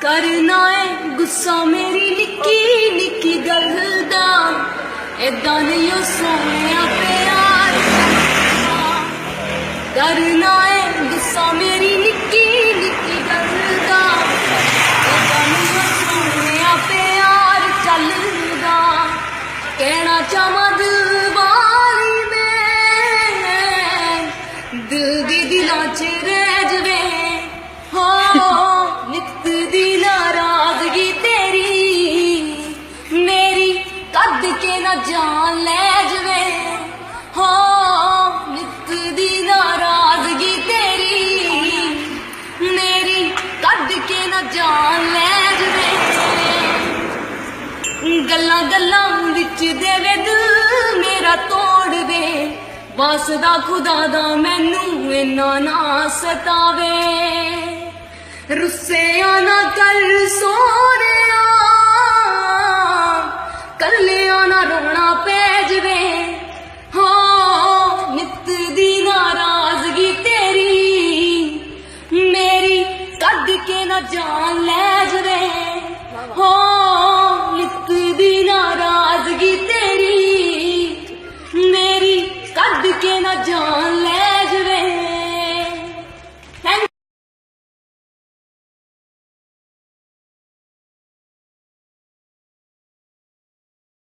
करना है गुस्सा मेरी निक्की निक्की गल दा, ऐदां नहीं ओ सोहणिया प्यार करना है गुस्सा मेरी निक्की निक्की गल दा, ऐदां नहीं ओ सोहणिया प्यार चलदा। कहना चाहवां दिल वाली मैं, दिल दी दिलां च रह जवे हो नित दी नाराजगी तेरी, मेरी कद के ना जान ले जवे हो नित दी नाराजगी तेरी, मेरी कद के ना जान ले जवे। गल्लां गल्लां विच देवे दिल मेरा तोड़ दे, वासदा खुदा दा मैनू इन्ना ना सतावे। रुस्सिया ना कर सोहणिया, कल्लिया ना रोना पै जवे हो नित दी नाराजगी तेरी, मेरी कद के ना जान ले जवे हो नित दी नाराजगी तेरी, मेरी कद के ना जान ले